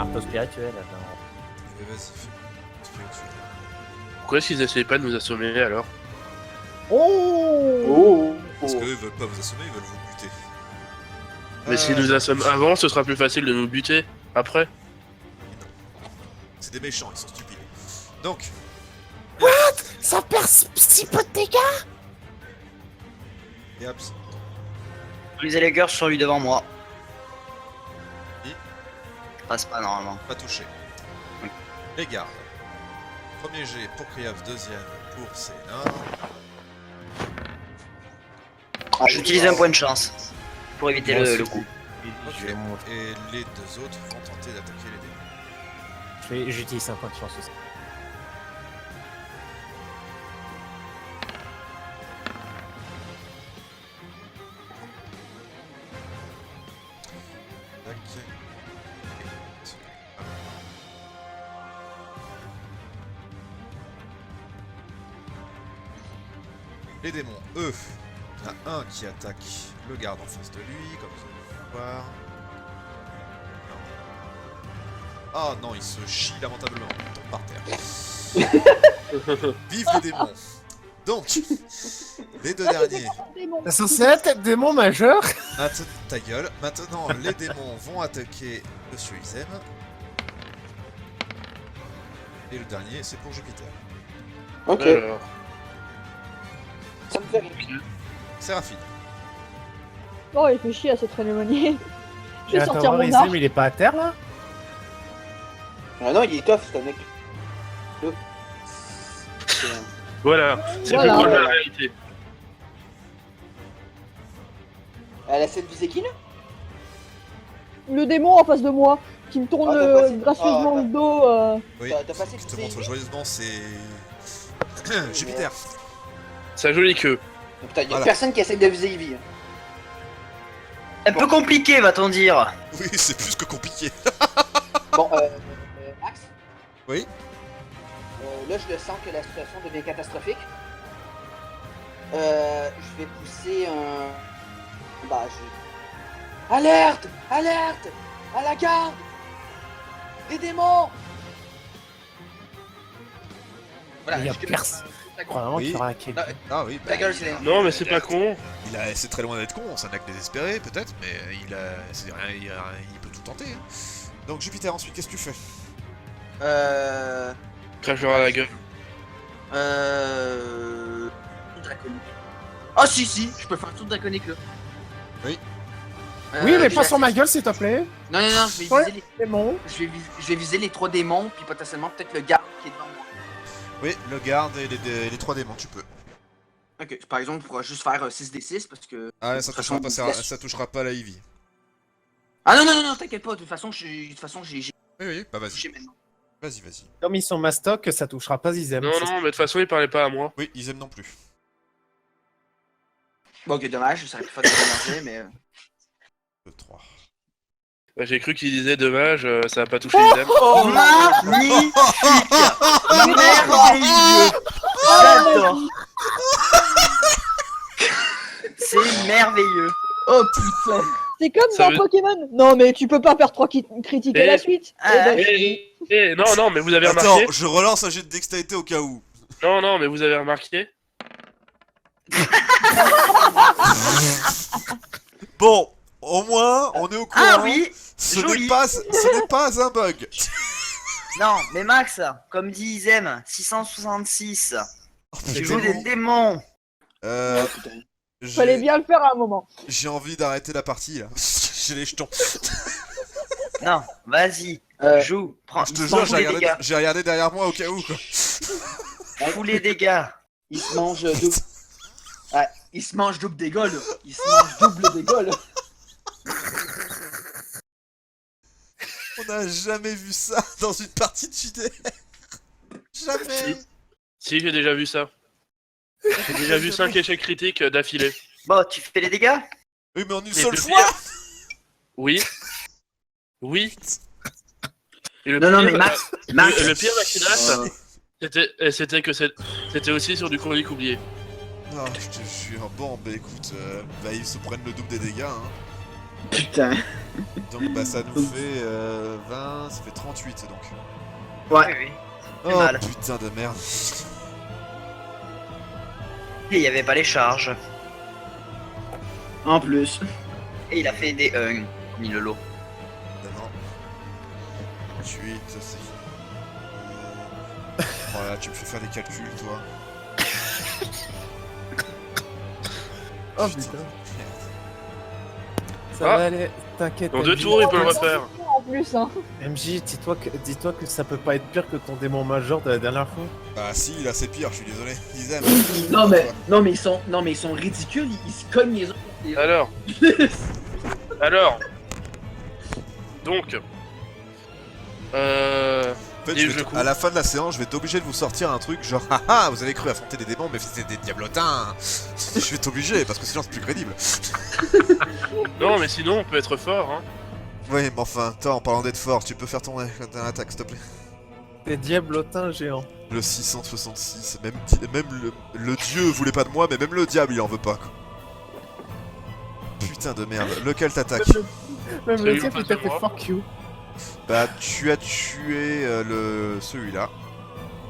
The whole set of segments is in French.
marteau spirituel, attends. Mais vas-y, fais spirituel. Pourquoi est-ce qu'ils essayent pas de nous assommer alors? Oh Parce qu'eux, ils veulent pas vous assommer, ils veulent vous buter. Mais s'ils nous assomment avant, ce sera plus facile de nous buter après. C'est des méchants, ils sont stupides. Donc, Ça perd si peu de dégâts. et Abs. Les Elegers sont lui devant moi. Oui. Passe pas normalement. Pas touché. Oui. Les gardes. Premier jet pour Kriabs, deuxième pour Céline. J'utilise un point de chance pour éviter Moi le aussi. coup. Je vais montrer. Et les deux autres vont tenter d'attaquer les démons. J'utilise un point de chance aussi. Tac. Les démons, eux, il y en a un qui attaque le garde en face de lui, comme vous allez le voir. Ah non, il se chie lamentablement, il tombe par terre. Vive les démons. Donc, les deux derniers. C'est censé être démon majeur. Ta gueule. Maintenant, les démons vont attaquer Monsieur Izem. Et le dernier, c'est pour Jupiter. Ok, Alors, ça me fait rire. Séraphine. Oh, il fait chier à s'être éloigné. Je vais Attends, sortir mon Izem, arc. il est pas à terre là? Ah non, il est tough, c'est un mec. C'est un- voilà, c'est Voilà. plus proche de la réalité. Elle a cette visée qui là Le démon en face de moi, qui me tourne Ah, t'as passé- gracieusement ah, le dos. Oui, T'as passé qui toutes te ces montre idées joyeusement, c'est Jupiter. Sa jolie queue. Putain, y'a Voilà. personne qui essaye de viser Ivy. Un peu compliqué, va-t-on dire. Oui, c'est plus que compliqué. Bon, Max. Oui. Là, je le sens que la situation devient catastrophique. Je vais pousser un. Bah, je. Alerte! Alerte! À la garde! Des démons! Voilà, Il y a je- personne. Ta gueule. Vraiment Oui. qu'il y aura un kill. Ah oui, Ta gueule, Céline. Non, mais c'est pas con. c'est très loin d'être con, c'est un acte désespéré peut-être, mais c'est rien, il peut tout tenter. Hein. Donc Jupiter ensuite, qu'est-ce que tu fais? Crache-leur à la gueule. Draconique. Ah si, je peux faire un tour draconique là. Oui. Oui, mais je pas vais- sur ma gueule, s'il te plaît. Non, je vais Ouais. viser les... Démon. Je vais viser les 3 démons, puis potentiellement peut-être le garde qui est devant moi. Oui, le garde et les trois démons, tu peux. Ok, par exemple, on pourra juste faire 6d6 parce que. Ah, de ça toute touchera façon, pas, ça touchera pas la Ivy. Ah non, t'inquiète pas, de toute façon, j'ai Oui, bah vas-y, touché maintenant. vas-y. Comme ils sont mastoc, ça touchera pas Izem. Non, non, mais de toute façon, il parlait pas à moi. Oui, ils aiment non plus. Bon, ok, dommage, ça aurait pu faire des énergies, mais. 2, 3. Bah, j'ai cru qu'il disait dommage, ça a pas touché les âmes. Oh, magnifique. Merveilleux. J'adore. C'est merveilleux. Oh putain! C'est comme Ça dans veut- Pokémon. Non, mais tu peux pas faire 3 critiques à Eh. la suite. Ah. Eh ben, Non, non, mais vous avez Attends, remarqué? je relance un jet de dextérité au cas où. Non, non, mais vous avez remarqué? Bon, au moins, on est au courant. Ah oui. Ce joli. n'est pas un bug. Non, mais Max, comme dit Izem, 666. Tu joues des démons. Euh, putain. fallait bien le faire à un moment. J'ai envie d'arrêter la partie là. J'ai les jetons. Non, vas-y. Euh, Joue. Prends. Je te prends jure, tous les dégâts. j'ai regardé derrière moi au cas où quoi. Tous les dégâts. Il se mange double. Ouais, il se mange double dégâts là. Il se mange double dégâts là. On n'a jamais vu ça dans une partie de JDR. Jamais. Si, j'ai déjà vu ça. J'ai déjà vu 5 échecs critiques d'affilée. Bon, tu fais les dégâts? Oui, mais en une Mais seule le fois. Oui. Oui. Et le Non, non, pire, mais Max, Max. le pire, Maxinas, c'était que c'était aussi sur du chronique oublié. Non, je te jure. Bon, bah écoute, bah ils se prennent le double des dégâts. Hein. Putain. Donc bah ça nous fait 20, ça fait 38 donc. Oui, oui. C'est Oh mal. putain de merde. Et il y avait pas les charges. En plus. Et il a fait des 1, mis le lot. Non. 38, c'est... Voilà, tu me fais faire des calculs toi. Oh Putain. putain. Merde. Ça Ah. va aller, t'inquiète. Dans 2 MJ. tours, il peut le refaire. En plus, hein. MJ, dis-toi que ça peut pas être pire que ton démon major de la dernière fois. Bah si, là c'est pire, je suis désolé. Ils aiment. Non mais ils sont ridicules, ils se cognent les autres. Alors. Alors. Donc. En fait, Et je je vais coupe. à la fin de la séance, je vais être obligé de vous sortir un truc genre haha, vous avez cru affronter des démons, mais c'était des diablotins. Je vais être obligé parce que sinon c'est plus crédible. Non, mais sinon, on peut être fort, hein. Oui, mais enfin, toi, en parlant d'être fort, tu peux faire ton attaque, s'il te plaît. Des diablotins géants. Le 666, même le dieu voulait pas de moi, mais même le diable il en veut pas. Quoi. Putain de merde, lequel t'attaque? Même Salut, le on type passe il t'a à fait moi. fuck you. Bah, tu as tué celui-là.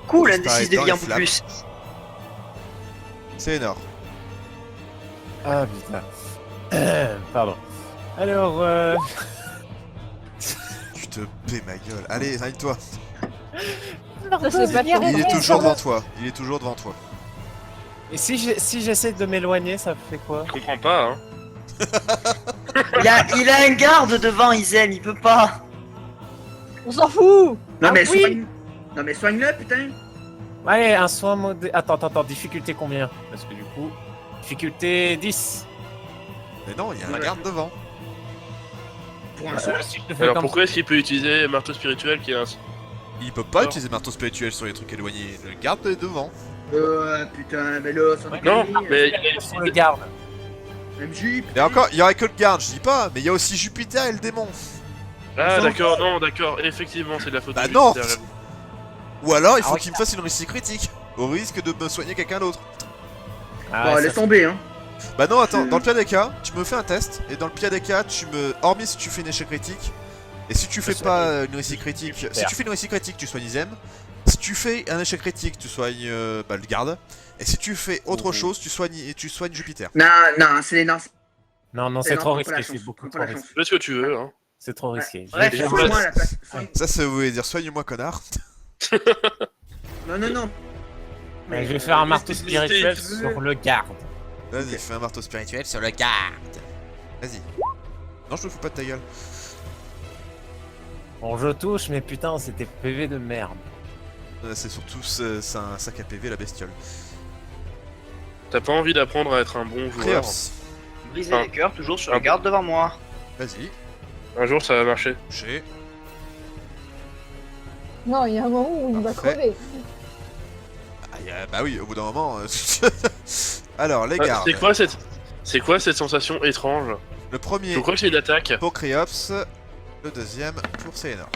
Cool, un Disparaît D6 de dans vie les en flammes. plus. C'est énorme. Ah putain. Pardon. Alors, Tu te paies ma gueule. Allez, aille-toi. Ça, c'est pas Il est terrible. toujours devant toi. Il est toujours devant toi. et si j'essaie de m'éloigner, ça fait quoi? Je comprends pas, hein. Il a un garde devant, Izen, il peut pas. On s'en fout. Non mais Ah oui. soigne. Non mais soigne-le putain. Allez, un soin modé. Attends, difficulté combien? Parce que du coup, difficulté 10. Mais non, il y a un garde devant. Pour un soin. Si je le fais Alors comme pourquoi est-ce qu'il peut utiliser marteau spirituel qui est un... Il peut pas Alors. utiliser marteau spirituel sur les trucs éloignés. Le garde est devant. Putain, mais là, sans Ouais. Non, déconner, mais ça sur le garde. MJ. Et encore, il y aurait que le garde, je dis pas, mais il y a aussi Jupiter et le démon. Ah d'accord, non, d'accord, effectivement, c'est de la faute Bah de non. Jupiter. Ou alors, il Ah faut ouais. qu'il me fasse une réussite critique, au risque de me soigner quelqu'un d'autre. Ah, Bon, ouais, laisse ça- tomber hein. Bah non, attends, dans le pire des cas, tu me fais un test, et dans le pire des cas, hormis si tu fais une échec critique, et si tu fais Ça, pas c'est- une réussite critique, si Super. tu fais une réussite critique, tu soignes Izem. Si tu fais un échec critique, tu soignes le garde. Et si tu fais autre chose, tu soignes Jupiter. Non, c'est Non, c'est non, trop prends pas risqué, la c'est chance, beaucoup prends trop pas la risqué. chance. Fais ce que tu veux, hein. C'est trop risqué. Bref, J'ai- Soigne-moi à la place. Ça, ça voulait dire soigne-moi, connard. Non. je vais faire un marteau laisse-les spirituel visiter, sur le garde. Vas-y, fais un marteau spirituel sur le garde. Vas-y. Non, je me fous pas de ta gueule. Bon, je touche, mais putain, c'était PV de merde. C'est surtout c'est un sac à PV, la bestiole. T'as pas envie d'apprendre à être un bon joueur. Créops. Briser Ah. les cœurs, toujours sur Ah. le garde devant moi. Vas-y. Un jour, ça va marcher. J'ai. Non, il y a un moment où il va Parfait. crever. Bah oui, au bout d'un moment. Alors, les Ah, gardes. C'est quoi cette sensation étrange? Le premier Je crois que c'est une attaque. pour Créops. Le deuxième pour Sélénor.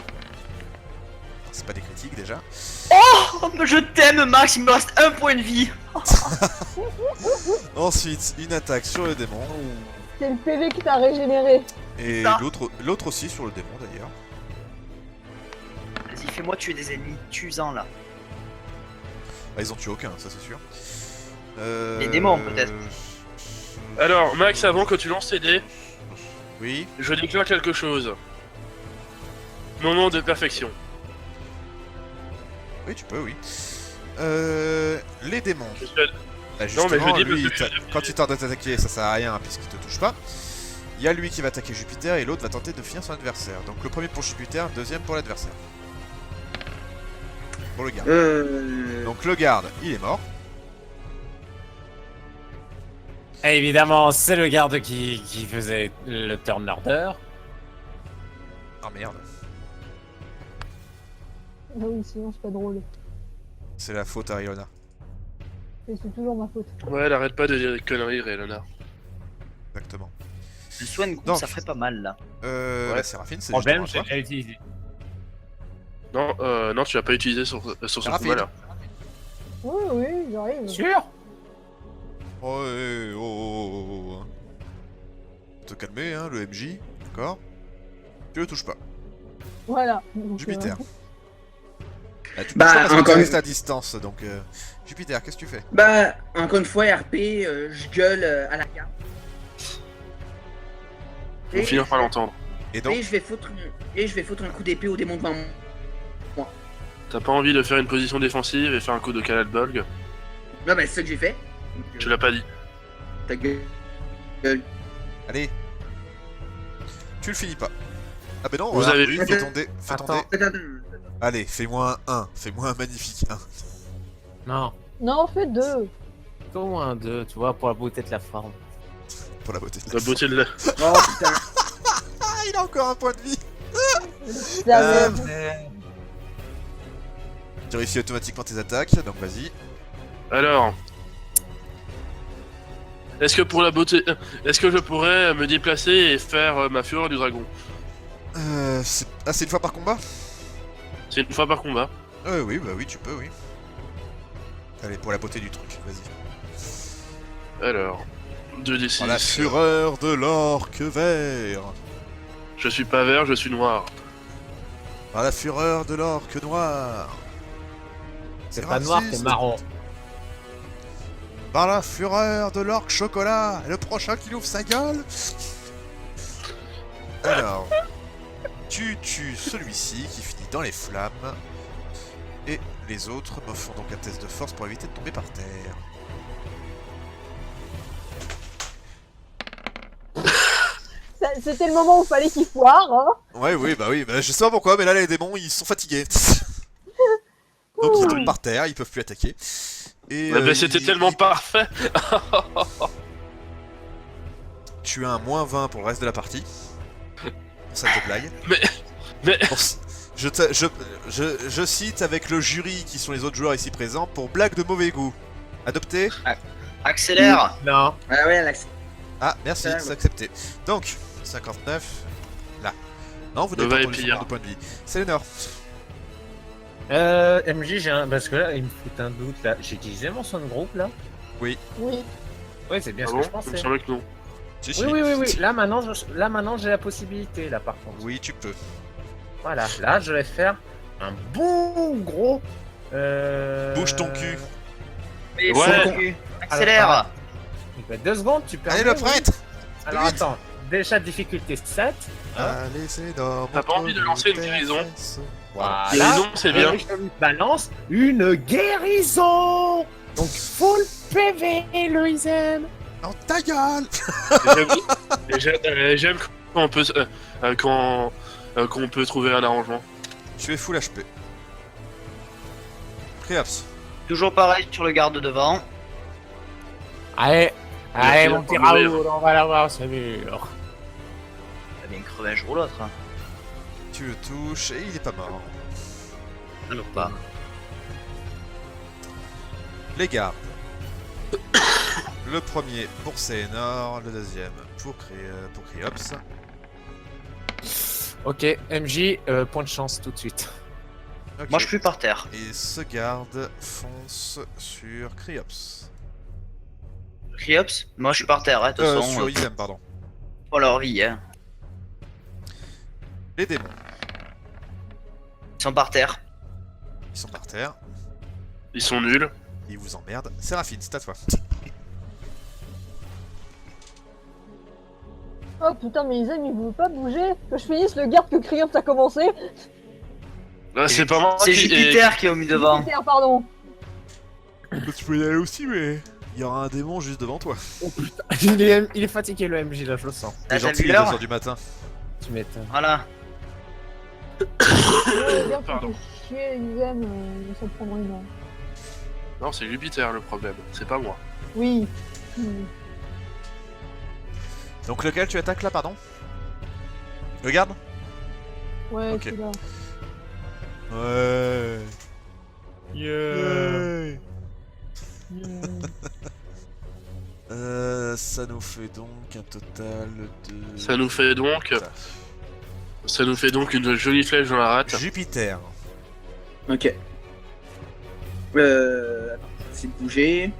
C'est pas des critiques déjà. Oh, je t'aime, Max, il me reste un point de vie. Ensuite, une attaque sur le démon. C'est le PV qui t'a régénéré. Et Ça. l'autre aussi sur le démon d'ailleurs. Vas-y, fais-moi tuer des ennemis, tue-en là. Ah, ils ont tué aucun, ça c'est sûr. Les démons, peut-être. Alors, Max, avant que tu lances tes dés, Oui. je déclare quelque chose. Moment de perfection. Oui, tu peux, oui. Les démons. Je suis- Bah, Non, mais je justement, dis lui, parce que- quand il tente d'attaquer, ça sert à rien puisqu'il te touche pas. Il y a lui qui va attaquer Jupiter et l'autre va tenter de finir son adversaire. Donc le premier pour Jupiter, deuxième pour l'adversaire. Pour le garde. Donc le garde, il est mort. Et évidemment, c'est le garde qui faisait le turn order. Ah merde. Ah oui, sinon c'est pas drôle. C'est la faute à Iona. Et c'est toujours ma faute. Ouais, elle arrête pas de dire des conneries, Réelona. Exactement. Le soin de groupe, Donc. ça ferait pas mal là. La Séraphine, c'est Problème, justement j'ai à toi. déjà utilisé. Non, tu l'as pas utilisé sur ce Rapide. combat-là. Oui, j'arrive. Sûr? Oh, oh. Te calmer, hein, le MJ, d'accord. Tu le touches pas. Voilà. Donc, Jupiter. Ah, tu Bah, touches pas parce que tu encore restes à distance, donc... Jupiter, qu'est-ce que tu fais? Bah, encore une fois, RP, je gueule à la carte. On va finir par l'entendre. Et donc, Et je vais foutre un coup d'épée au démon devant moi. T'as pas envie de faire une position défensive et faire un coup de Kalad Bolg? Non, mais c'est ça que j'ai fait. Donc, Tu l'as pas dit. ta gueule. allez. Tu le finis pas. Ah ben non, Vous regarde, avez oui, vu fais ton dé. Fais ton dé. Attends. Allez, fais-moi un 1. Fais-moi un magnifique 1. Non. Non, fais 2. Au moins 2, tu vois, pour la beauté de la forme. Pour la beauté. La beauté de la... Oh putain. Ah, il a encore un point de vie. Ça Tu réussis automatiquement tes attaques, donc vas-y. Alors... Est-ce que pour la beauté... Est-ce que je pourrais me déplacer et faire ma fureur du dragon? C'est une fois par combat? C'est une fois par combat. Oui, bah oui, tu peux, oui. Allez, pour la beauté du truc, vas-y. Alors... 2d6. Par la fureur de l'orque vert. Je suis pas vert, je suis noir. Par la fureur de l'orque noir. C'est pas noir, c'est raciste. marron. Par la fureur de l'orque chocolat. Et le prochain qui ouvre sa gueule. Alors, tu tues celui-ci qui finit dans les flammes. Et les autres me font donc un test de force pour éviter de tomber par terre. C'était le moment où il fallait qu'il foire, hein. Oui, bah je sais pas pourquoi, mais là les démons ils sont fatigués. Donc ils tombent par terre, ils peuvent plus attaquer. Et Mais c'était tellement parfait. Tu as un -20 pour le reste de la partie. Pour cette blague. Mais... Pour je cite avec le jury qui sont les autres joueurs ici présents pour blague de mauvais goût. Adopté? Accélère. Non. Ah ouais, Alex. Ah, merci, Ça, c'est ouais. accepté. Donc, 59, là. Non, vous n'avez Va pas et entendu pire. son de points de vie. C'est Lénore. MJ, j'ai un... Parce que là, il me fout un doute, là. J'ai utilisé mon son de groupe, là? Oui. Ouais, c'est bien Ah ce bon? que je Il me pensais. semblait que non. Si, Oui. Là, maintenant, j'ai la possibilité, là, par contre. Oui, tu peux. Voilà, là, je vais faire un bon gros... Bouge ton cul. Mais Ouais. son cul. Accélère. Alors, il fait 2 secondes, tu perds. Allez, le prêtre. Alors, vite. attends. Déjà, difficulté 7. Allez, c'est énorme. T'as pas envie de lancer une guérison? Voilà. Guérison, c'est bien. Et je lui balance une guérison. Donc, full PV, le Izen. Non, ta gueule. J'aime quand on peut... quand on peut trouver un arrangement. Je vais full HP. Créaps. Toujours pareil sur le garde devant. Allez, Allez, mon mon petit petit Raoul, Raoul, on va l'avoir, c'est mûr. T'as bien crevé un jour ou l'autre. Hein. Tu le touches et il est pas mort. Alors pas. Les gardes. Le premier pour Sénor, le deuxième pour Criops. Ok, MJ, point de chance tout de suite. Ok. Moi je suis par terre. Et ce garde fonce sur Criops. Criops, moi je suis par terre, hein, de toute façon. Sur Isem, pardon. Pour leur vie, hein. Les démons, Ils sont par terre. ils sont par terre. Ils sont nuls. Ils vous emmerdent. Séraphine, c'est à toi. Oh putain, mais Isem il veut pas bouger. Que je finisse le garde que Criops a commencé. Là, c'est pas moi C'est qui... Jupiter qui est au milieu devant. Jupiter, pardon. Tu peux y aller aussi, mais il y aura un démon juste devant toi. il est fatigué le MJ là, je le sens. Ah, T'es t'as gentil, vu il est l'heure 2h du matin. Tu m'étonnes. Voilà. Le garde qui Pardon. fait chier Isem, ça prendra une heure. Non, c'est Jupiter le problème, c'est pas moi. Oui. Donc lequel tu attaques là, pardon? Le garde? Ouais, Ok. c'est là. Ouais. Ça nous fait donc un total de... Ça nous fait donc... Ça nous fait donc une jolie flèche dans la rate. Jupiter. Ok. Attends, c'est de bouger.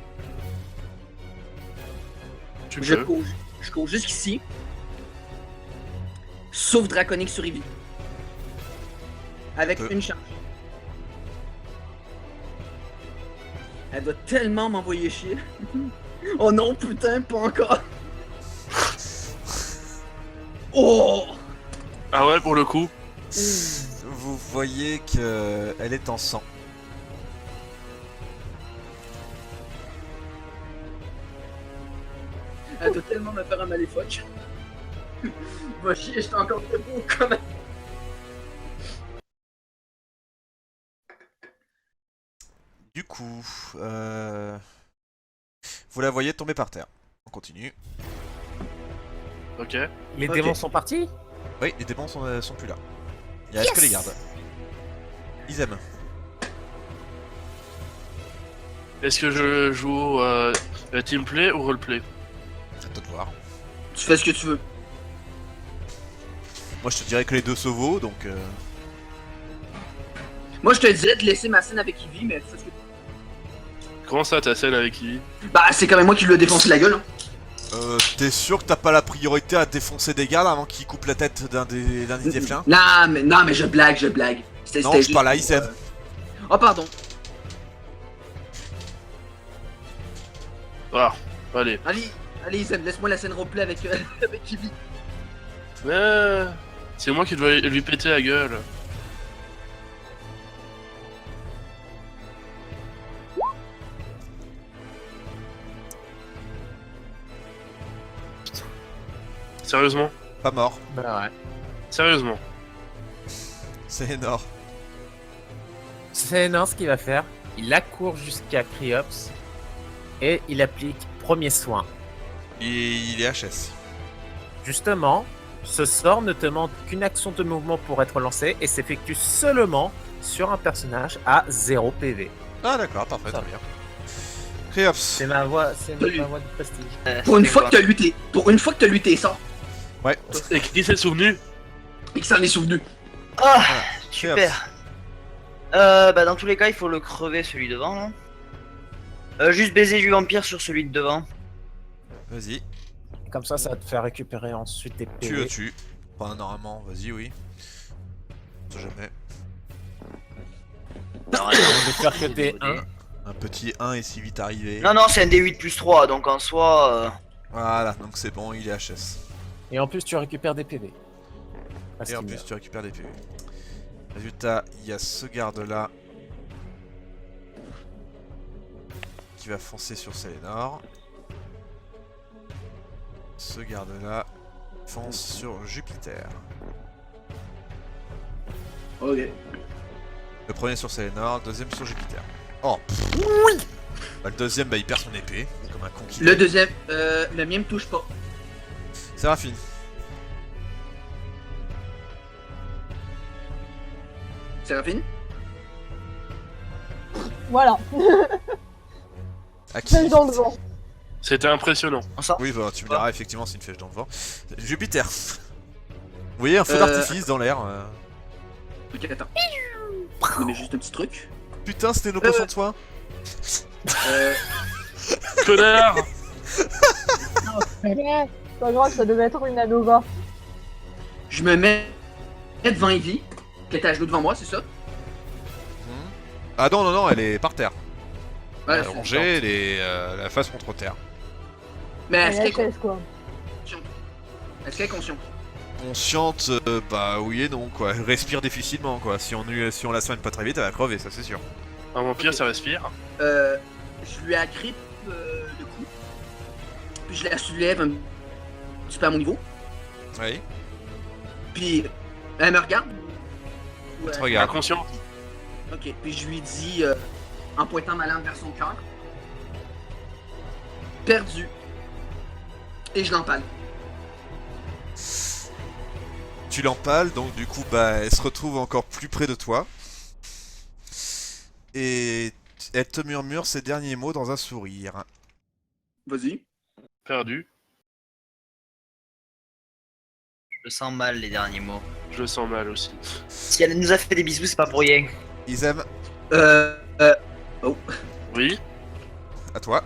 Tu Je peux. cours jusqu'ici. Sauf draconique sur Eevee. Avec Peu. une charge. Elle doit tellement m'envoyer chier. Oh non, putain, pas encore. Oh! Ah ouais, pour le coup. Vous voyez qu'elle est en sang. Elle doit tellement me faire un maléfoque. Va chier, j'étais encore debout quand même. Du coup, vous la voyez tomber par terre. On continue. Ok. Les Ok. démons sont partis? Oui, les démons sont plus là. Il reste que les gardes. Ils aiment. Est-ce que je joue teamplay ou roleplay? C'est à toi de voir. Tu fais ce que tu veux. Moi je te dirais que les deux se vaut, donc Moi, je te disais de laisser ma scène avec Eevee, mais fais ce que tu Comment ça, ta scène avec qui? veux. Bah, c'est quand même moi qui lui ai défoncé la gueule. Hein. t'es sûr que t'as pas la priorité à défoncer des gardes avant qu'ils coupent la tête d'un des défiants? Non, mais je blague. C'était Non, je juste parle à pour, Isem. Oh, pardon. Ah, allez. Allez, Isem, laisse-moi la scène roleplay avec, avec Eevee. Mais c'est moi qui dois lui péter la gueule. Sérieusement? Pas mort. Bah ouais. Sérieusement? C'est énorme. C'est non ce qu'il va faire. Il accourt jusqu'à Criops et il applique premier soin. Il est HS. Justement, ce sort ne demande qu'une action de mouvement pour être lancé et s'effectue seulement sur un personnage à 0 PV. Ah d'accord, parfait, Ça très bien. Criops. C'est ma voix de prestige. Pour une fois que t'as lutté. Pour une fois que t'as lutté, ça. Ouais. Et qui s'est souvenu? Et que ça en est souvenu. Ah, Criops. super. Bah dans tous les cas, il faut le crever celui devant. Là. Juste baiser du vampire sur celui de devant. Vas-y, Comme ça va te faire récupérer ensuite tes tu le PV. tues. Enfin, normalement, vas-y, oui. On sait jamais. Non, On va faire que des 1. Un petit 1 est si vite arrivé. non, c'est un D8 plus 3, donc en soi... Voilà, donc c'est bon, il est HS. Et en plus tu récupères des PV. Parce Et en qu'il plus, meurt. tu récupères des PV. Résultat, il y a ce garde-là qui va foncer sur Sélénor. Ce garde-là fonce sur Jupiter. Ok. Le premier sur Sélénor, le deuxième sur Jupiter. Oh bah, le deuxième, bah, il perd son épée, comme un con qui Le deuxième, le mien me touche pas. Séraphine. Séraphine? Voilà, À qui? flèche dans le vent. C'était impressionnant. Oui, bah, tu me diras, effectivement, c'est une flèche dans le vent. Jupiter. Vous voyez un feu d'artifice dans l'air. Ok, attends. Je mets juste un petit truc. Putain, c'était nos potions de soin. Connard! Pas grave, ça devait être une Anova. Je me mets devant Evie, qui était à genoux devant moi, c'est ça? Ah non, elle est par terre. Ouais, Elle est c'est allongée, elle est la face contre terre. Mais est-ce qu'elle est HS quoi. consciente? Est-ce qu'elle est consciente? Consciente, bah oui et non, quoi. Elle respire difficilement, quoi. Si on la soigne pas très vite, elle va crever, ça c'est sûr. Un vampire, ça respire. Je lui agrippe le cou, puis je la soulève un petit peu à mon niveau, Oui. puis elle me regarde. Ou, Elle te regarde. Inconscient. Ok, puis je lui dis, en pointant ma lame vers son cœur, perdu. Et je l'empale. Tu l'empales, donc du coup, bah, elle se retrouve encore plus près de toi. Et elle te murmure ces derniers mots dans un sourire. Vas-y. Perdu. Je le sens mal les derniers mots. Je le sens mal aussi. Si elle nous a fait des bisous, c'est pas pour rien. Isem, Oui. à toi.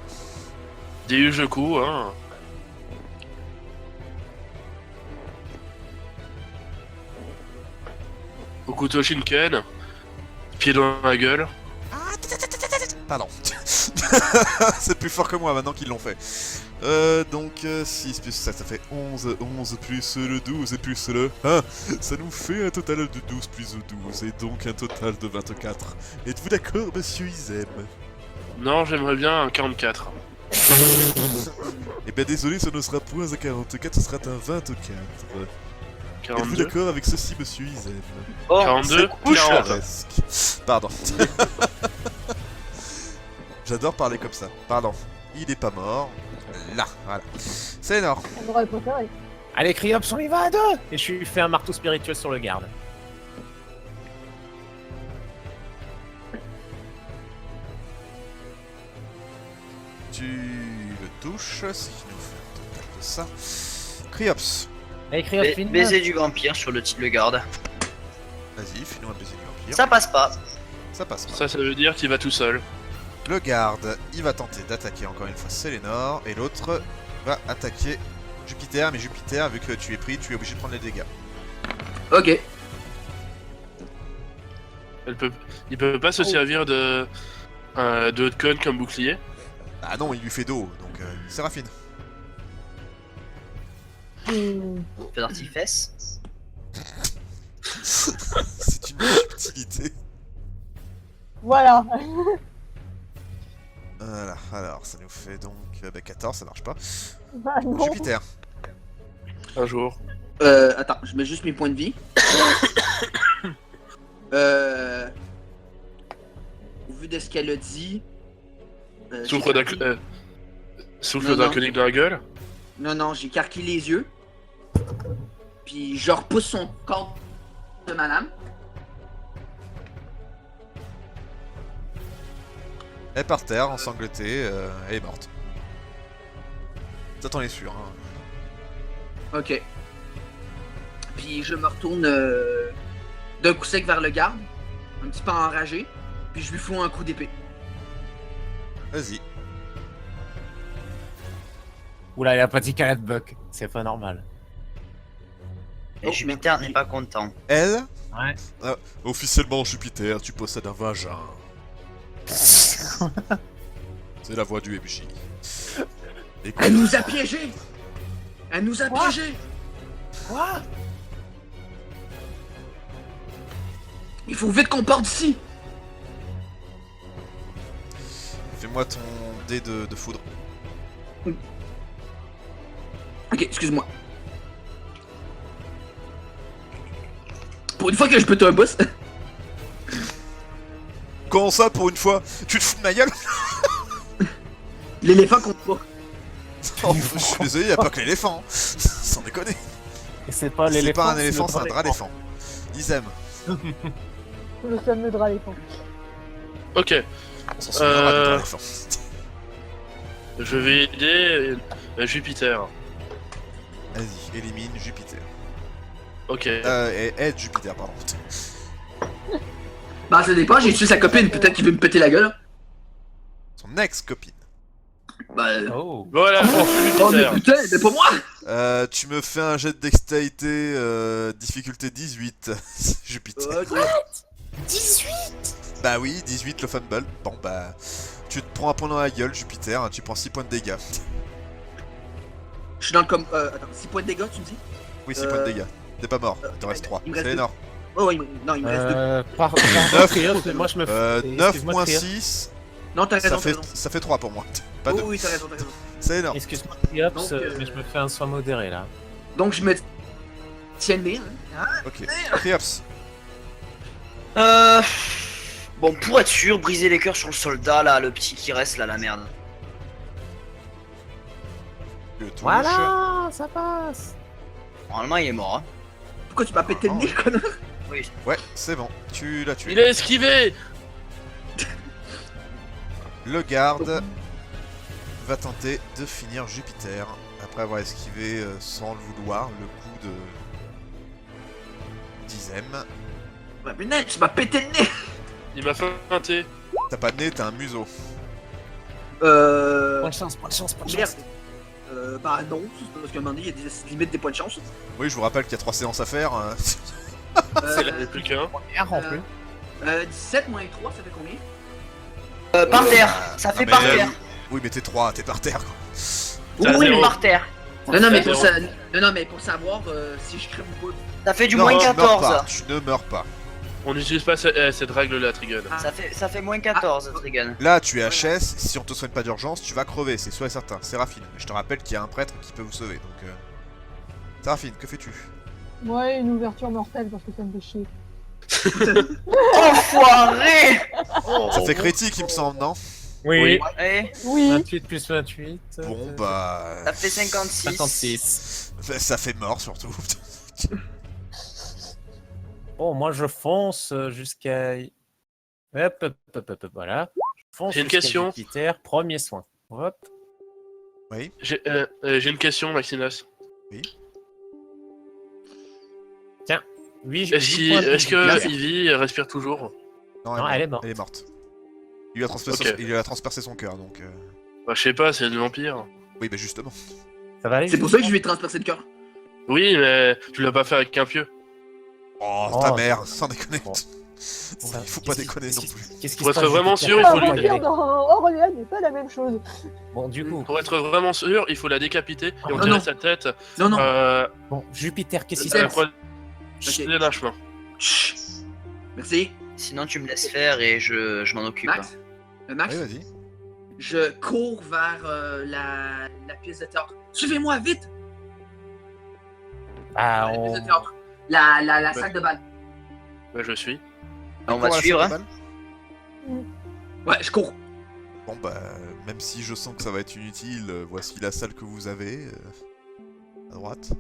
Des Jeku, hein. Au couteau Shinken. Pied dans la gueule. Pardon. C'est plus fort que moi maintenant qu'ils l'ont fait. Donc 6 plus 7, ça fait 11. 11 plus le 12 et plus le 1. Ça nous fait un total de 12 plus 12 et donc un total de 24. Êtes-vous d'accord, monsieur Izem? Non, j'aimerais bien un 44. Eh ben désolé, ce ne sera point un 44, ce sera un 24. Êtes-vous 42. d'accord avec ceci, monsieur Izem? Oh, 42. couche. 40. Presque. Pardon. J'adore parler comme ça. Pardon. Il est pas mort. Là, voilà. C'est énorme. On aurait préféré. Allez, Criops, on y va à deux. Et je lui fais un marteau spirituel sur le garde. Tu le touches, ce qui nous fait un total de ça. Criops. Allez, Criops, finis. Baiser du vampire sur le garde. Vas-y, fais-nous un baiser du vampire. Ça passe pas. Ça passe pas. Ça veut dire qu'il va tout seul. Le garde, il va tenter d'attaquer encore une fois Sélénor. Et l'autre va attaquer Jupiter. Mais Jupiter, vu que tu es pris, tu es obligé de prendre les dégâts. Ok. Il peut pas se servir de Hotcon comme bouclier. Ah non, il lui fait dos, donc Séraphine. Fais d'artifice. C'est une subtilité. Voilà. Voilà, alors ça nous fait donc 14, ça marche pas. Bah non. Jupiter. Un jour. Attends, je mets juste mes points de vie. Au vu de ce qu'elle a dit. Souffle d'un Non, non. conique dans la gueule. Non, non, j'ai carquillé les yeux. Puis je repousse son corps de madame. Elle est par terre, ensanglantée, elle est morte. Ça t'en es sûr, hein. Ok. Puis je me retourne d'un coup sec vers le garde, un petit peu enragé, puis je lui fous un coup d'épée. Vas-y. Oula, il a pas dit qu'elle buck. C'est pas normal. Et Jupiter n'est pas content. Elle, Ouais. officiellement Jupiter, tu possèdes un vagin. C'est la voix du MJ. Écoute, Elle nous a piégés! Elle nous a piégés! Quoi? Il faut vite qu'on parte d'ici! fais-moi ton dé de foudre. Ok, excuse-moi. Pour une fois que je peux te un boss. Comment ça, pour une fois? Tu te fous de ma gueule? L'éléphant compte pas. Oh, je suis désolé, y'a pas que l'éléphant. Sans déconner. Et c'est pas C'est l'éléphant. pas un éléphant, c'est un draléphant. Isem. Le fameux draléphant. Ok, On s'en souviendra du Euh, draléphant. je vais aider Jupiter. Vas-y, élimine Jupiter. Ok. Aide Jupiter, pardon. Bah ça dépend, j'ai tué sa copine, peut-être qu'il veut me péter la gueule. Son ex-copine. Bah... Oh. Voilà, pour Oh mais Jupiter. putain, mais pas moi! Tu me fais un jet de dextérité, difficulté 18, Jupiter. Ok. 18. Bah oui, 18 le fumble. Bon bah, tu te prends un point dans la gueule, Jupiter, hein, tu prends 6 points de dégâts. Je suis dans le com... attends, 6 points de dégâts, tu me dis? Oui, 6 points de dégâts. T'es pas mort, il te reste 3. il me reste C'est deux. énorme. Oh ouais, non, il me reste 2. Pardon, Criops, moi je me fais. 9 excuse-moi, moins Criops. 6, Non, t'as raison, t'as raison. ça fait 3 pour moi. Pas 2. Oh oui, t'as raison, t'as raison. C'est énorme. Excuse-moi, Criops, Donc, mais je me fais un soin modéré là. Donc je me tiens le nez, hein. Ok. Criops. Bon, pour être sûr, briser les cœurs sur le soldat, là, le petit qui reste là, la merde. Tu le touches. Voilà, ça passe. Normalement, il est mort, hein. Pourquoi tu m'as pété le nez, connard? Oui. Ouais, c'est bon, tu l'as tué. Il a esquivé. Le garde va tenter de finir Jupiter après avoir esquivé sans le vouloir le coup de d'Izem. Bah putain, tu m'as pété le nez! Il m'a feinté. T'as pas de nez, t'as un museau. Bonne chance, bonne chance, bonne Merde. chance. Bah non, c'est parce qu'à un moment donné, il y a des limites des points de chance. Oui, je vous rappelle qu'il y a 3 séances à faire. C'est là, plus qu'un. R en plus. 17 moins 3, ça fait combien? Par terre, ça Non, fait mais, par terre. Oui, mais t'es 3, t'es par terre quoi. T'as Oui, zéro. par terre. Non, mais Zéro. pour savoir si je crève ou pas. Ça fait du Non, moins tu meurs pas, 14. tu ne meurs pas. On n'utilise pas cette règle-là, Trigun. Ça fait moins 14, Trigun. Là, tu es HS, si on te soigne pas d'urgence, tu vas crever, c'est sûr et certain. Séraphine, je te rappelle qu'il y a un prêtre qui peut vous sauver, donc... Séraphine, que fais-tu? Ouais, une ouverture mortelle parce que ça me fait chier. Enfoiré. Ça fait critique, il me semble, non? Oui. Ouais, Oui. 28 plus 28. Bon, bah... ça fait 56. 56. Ça fait mort, surtout. Bon, moi je fonce jusqu'à. Hop, voilà. Je fonce J'ai une jusqu'à question. Jupiter, premier soin. Hop. J'ai une question, Maxinos. Oui, Est-ce que Ivy respire toujours? Non, elle est morte. Elle est morte. Il lui a transpercé, Ok. il lui a transpercé son cœur, donc... Bah, je sais pas, c'est du vampire. Oui, bah justement. Ça va aller? C'est pour ça que je lui ai transpercé le cœur. Oui, mais tu l'as pas fait avec un pieu. Oh, Oh, ta mère, sans déconner. bon. Bon, Ça- il faut pas qu'est-ce qui- déconner qu'est-ce non qui- plus. Qu'est-ce qui Pour se être passe, vraiment Jupiter? sûr, il Un faut lui vampire donner. dans Orléans n'est pas la même chose. Bon, du coup, Pour être vraiment sûr, il faut la décapiter et on non, tirait non. sa tête. Non, non. bon, Jupiter, qu'est-ce qui se À la passe? croix- de la chemin. Chut. Merci. Sinon, tu me laisses faire et je m'en occupe. Max. Max, Oui, vas-y. je cours vers la pièce de théâtre. Suivez-moi, vite! Ah, La pièce on... de théâtre. La salle de bal. Ouais, je suis. On va Cours à la suivre. salle de Hein. bal. Ouais, je cours. Bon bah, même si je sens que ça va être inutile, voici la salle que vous avez, à droite.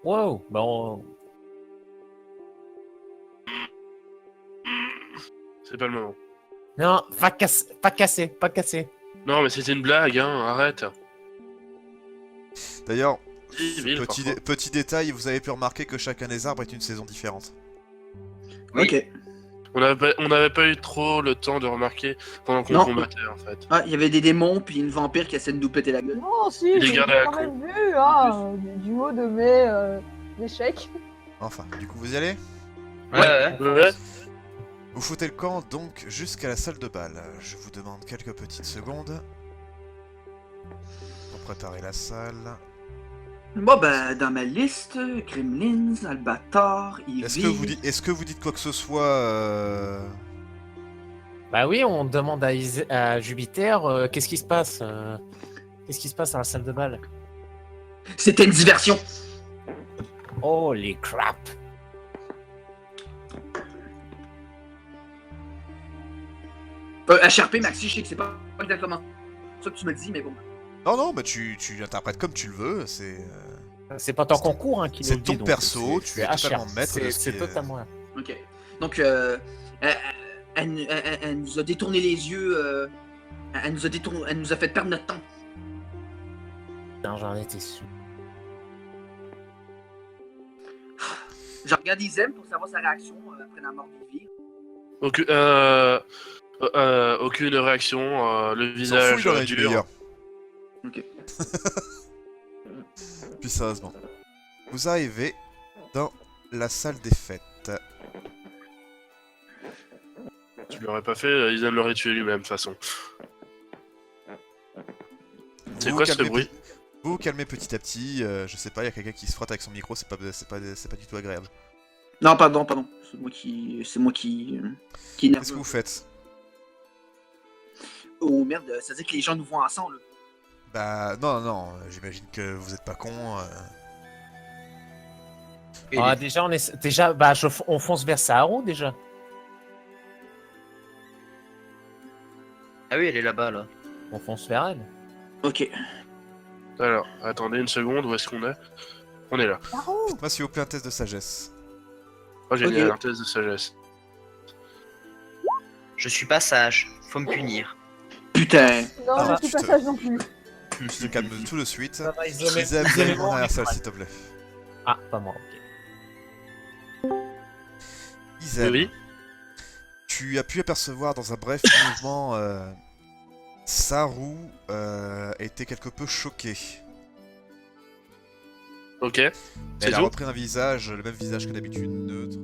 Wow, bon... C'est pas le moment. Non, pas casser. Non, mais c'était une blague, hein, arrête. D'ailleurs, Ivy, parfois. petit détail, vous avez pu remarquer que chacun des arbres est une saison différente. Oui. Ok. On n'avait pas eu trop le temps de remarquer pendant qu'on Non. combattait, en fait. Ah, il y avait des démons puis une vampire qui essaie de nous péter la gueule. Non, si, Il est j'ai gardé à la quand même vu du haut de mes échecs. Enfin, du coup, vous y allez? Ouais. Ouais. Vous foutez le camp donc jusqu'à la salle de bal. Je vous demande quelques petites secondes pour préparer la salle. Bon, ben, dans ma liste, Gremlins, Albator, Ivy... Est-ce que vous dites quoi que ce soit Bah oui, on demande à Jupiter qu'est-ce qui se passe qu'est-ce qui se passe dans la salle de bal. C'était une diversion. Holy crap. HRP, Maxi, je sais que c'est pas exactement ça que tu me dis, mais bon. Non, non, mais tu l'interprètes comme tu le veux, C'est pas ton concours hein, qui c'est nous le ton dit, donc perso, c'est tu es HR. totalement maître de ce C'est qui est- totalement... Ok. Donc, elle nous a détourné les yeux, elle nous a fait perdre notre temps. Putain, j'en étais sûr. Je regarde Izem pour savoir sa réaction après la mort d'Ivy. Aucune réaction, le Il s'en fout, visage il en a du dur. meilleur. Ok. Puis sérieusement. Vous arrivez dans la salle des fêtes. Tu l'aurais pas fait, Izem l'aurait tué lui-même, de toute façon. C'est Vous quoi ce calmez bruit? Vous vous calmez petit à petit, je sais pas, il y a quelqu'un qui se frotte avec son micro, c'est pas du tout agréable. Non, pardon. C'est moi qui est nerveux. Qu'est-ce que vous faites? Oh merde, ça veut dire que les gens nous voient ensemble. Bah non, j'imagine que vous êtes pas con. Ah, déjà, on fonce vers Saharo déjà. Ah oui, elle est là-bas, là. On fonce vers elle. Ok. Alors, attendez une seconde, où est-ce qu'on est? On est là. Faites-moi s'il vous plaît un test de sagesse. Oh, j'ai Ok. un test de sagesse. Je suis pas sage, faut me punir. Putain. Non, Ah, je suis tu pas te- sage non plus. Tu te calmes tout de suite. Ça va, Isabelle, viens dans la salle s'il te plaît. Ah, pas moi, ok. Isabelle, Oui. tu as pu apercevoir dans un bref mouvement Saru était quelque peu choqué. Ok. Mais C'est elle a tout. repris un visage, le même visage que d'habitude, neutre.